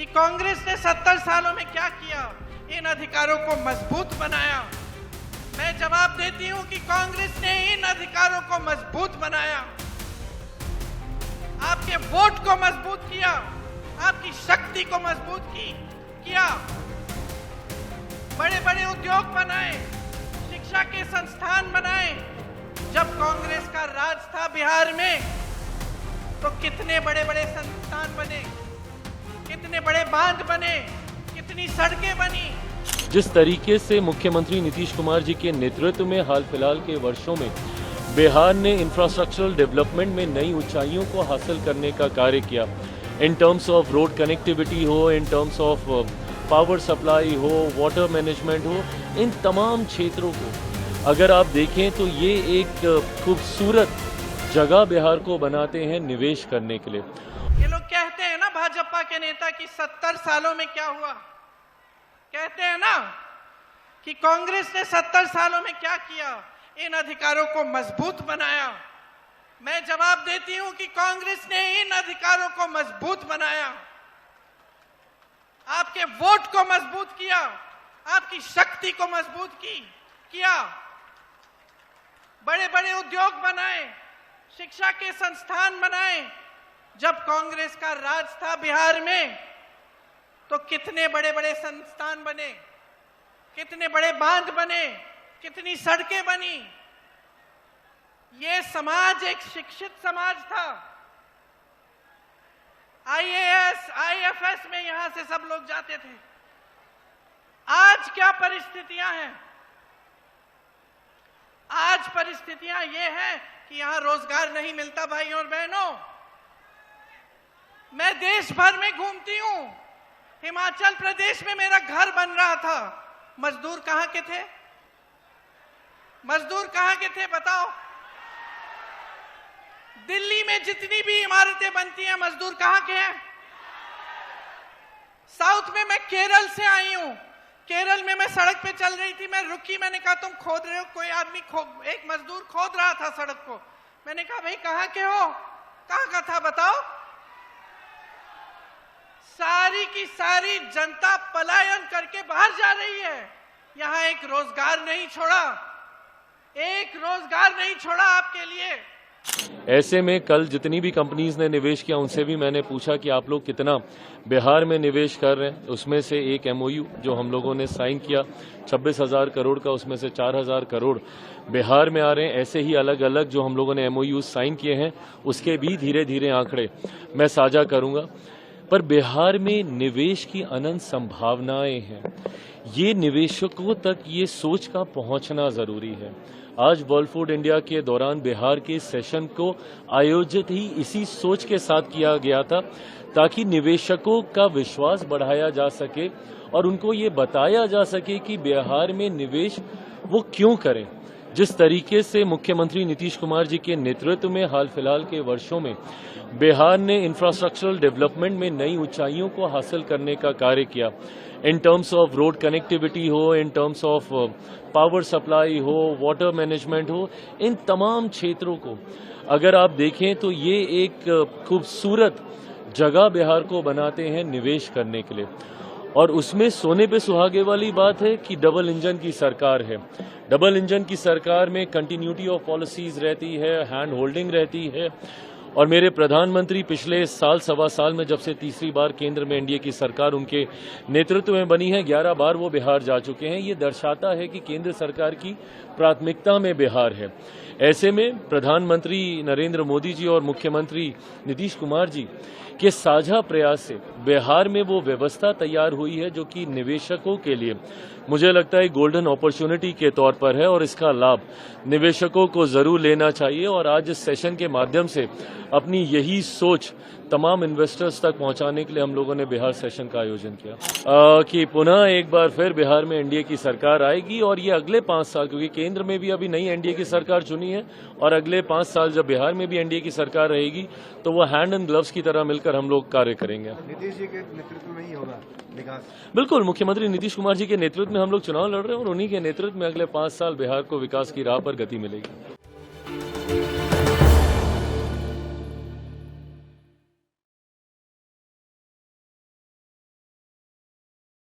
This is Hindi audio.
कि कांग्रेस ने 70 सालों में क्या किया, इन अधिकारों को मजबूत बनाया। मैं जवाब देती हूं कि कांग्रेस ने इन अधिकारों को मजबूत बनाया, आपके वोट को मजबूत किया, आपकी शक्ति को मजबूत किया। बड़े बड़े उद्योग बनाए, शिक्षा के संस्थान बनाए। जब कांग्रेस का राज था बिहार में तो कितने बड़े बड़े संस्थान बने, कितने बड़े बांध बने, कितनी सड़कें बनी। जिस तरीके से मुख्यमंत्री नीतीश कुमार जी के नेतृत्व में हाल फिलहाल के वर्षों में बिहार ने इंफ्रास्ट्रक्चरल डेवलपमेंट में नई ऊंचाइयों को हासिल करने का कार्य किया, in terms of road connectivity हो, in terms of power supply हो, वाटर मैनेजमेंट हो, इन तमाम क्षेत्रों को अगर आप देखें तो ये एक खूबसूरत जगह बिहार को बनाते हैं निवेश करने के लिए। ये लोग कहते हैं ना भाजपा के नेता कि 70 सालों में क्या हुआ, कहते हैं ना कि कांग्रेस ने 70 सालों में क्या किया, इन अधिकारों को मजबूत बनाया। मैं जवाब देती हूं कि कांग्रेस ने इन अधिकारों को मजबूत बनाया, आपके वोट को मजबूत किया, आपकी शक्ति को मजबूत किया। बड़े बड़े उद्योग बनाए, शिक्षा के संस्थान बनाए। जब कांग्रेस का राज था बिहार में तो कितने बड़े बड़े संस्थान बने, कितने बड़े बांध बने, कितनी सड़कें बनी। ये समाज एक शिक्षित समाज था। आईएएस, आईएफएस में यहां से सब लोग जाते थे। आज क्या परिस्थितियां हैं? आज परिस्थितियां ये हैं कि यहां रोजगार नहीं मिलता। भाइयों और बहनों, मैं देश भर में घूमती हूं। हिमाचल प्रदेश में मेरा घर बन रहा था, मजदूर कहां के थे? मजदूर कहां के थे बताओ? दिल्ली में जितनी भी इमारतें बनती हैं, मजदूर कहां के हैं? साउथ में मैं केरल से आई हूं। केरल में मैं सड़क पे चल रही थी, मैं रुकी, मैंने कहा तुम खोद रहे हो? कोई आदमी एक मजदूर खोद रहा था सड़क को। मैंने कहा भाई कहां के हो? कहां का था बताओ? सारी की सारी जनता पलायन करके बाहर जा रही है। यहां एक रोजगार नहीं छोड़ा, एक रोजगार नहीं छोड़ा आपके लिए। ऐसे में कल जितनी भी कंपनीज ने निवेश किया उनसे भी मैंने पूछा कि आप लोग कितना बिहार में निवेश कर रहे हैं। उसमें से एक एमओयू जो हम लोगों ने साइन किया 26,000 करोड़ का, उसमें से 4,000 करोड़ बिहार में आ रहे हैं। ऐसे ही अलग अलग जो हम लोगों ने एमओयू साइन किए हैं उसके भी धीरे धीरे आंकड़े मैं साझा करूंगा। पर बिहार में निवेश की अनंत संभावनाएं हैं। ये निवेशकों तक ये सोच का पहुंचना जरूरी है। आज वर्ल्ड फूड इंडिया के दौरान बिहार के सेशन को आयोजित ही इसी सोच के साथ किया गया था, ताकि निवेशकों का विश्वास बढ़ाया जा सके और उनको ये बताया जा सके कि बिहार में निवेश वो क्यों करें। जिस तरीके से मुख्यमंत्री नीतीश कुमार जी के नेतृत्व में हाल फिलहाल के वर्षों में बिहार ने इंफ्रास्ट्रक्चरल डेवलपमेंट में नई ऊंचाइयों को हासिल करने का कार्य किया, in terms of road connectivity हो, in terms of power supply हो, वाटर मैनेजमेंट हो, इन तमाम क्षेत्रों को अगर आप देखें तो ये एक खूबसूरत जगह बिहार को बनाते हैं निवेश करने के लिए। और उसमें सोने पे सुहागे वाली बात है कि डबल इंजन की सरकार है। डबल इंजन की सरकार में कंटिन्यूटी ऑफ पॉलिसीज रहती है, हैंड होल्डिंग रहती है। और मेरे प्रधानमंत्री पिछले साल सवा साल में जब से तीसरी बार केंद्र में एनडीए की सरकार उनके नेतृत्व में बनी है, 11 बार वो बिहार जा चुके हैं। ये दर्शाता है कि केंद्र सरकार की प्राथमिकता में बिहार है। ऐसे में प्रधानमंत्री नरेंद्र मोदी जी और मुख्यमंत्री नीतीश कुमार जी के साझा प्रयास से बिहार में वो व्यवस्था तैयार हुई है जो कि निवेशकों के लिए मुझे लगता है गोल्डन अपॉर्चुनिटी के तौर पर है और इसका लाभ निवेशकों को जरूर लेना चाहिए। और आज इस सेशन के माध्यम से अपनी यही सोच तमाम इन्वेस्टर्स तक पहुंचाने के लिए हम लोगों ने बिहार सेशन का आयोजन किया कि पुनः एक बार फिर बिहार में एनडीए की सरकार आएगी। और ये अगले 5 साल, क्योंकि केंद्र में भी अभी नई एनडीए की सरकार चुनी है, और अगले 5 साल जब बिहार में भी एनडीए की सरकार रहेगी तो वो हैंड एंड ग्लव्स की तरह मिलकर हम लोग कार्य करेंगे। नीतीश जी के नेतृत्व में ही होगा विकास। बिल्कुल, मुख्यमंत्री नीतीश कुमार जी के नेतृत्व में हम लोग चुनाव लड़ रहे हैं और उन्हीं के नेतृत्व में अगले 5 साल बिहार को विकास की राह पर गति मिलेगी।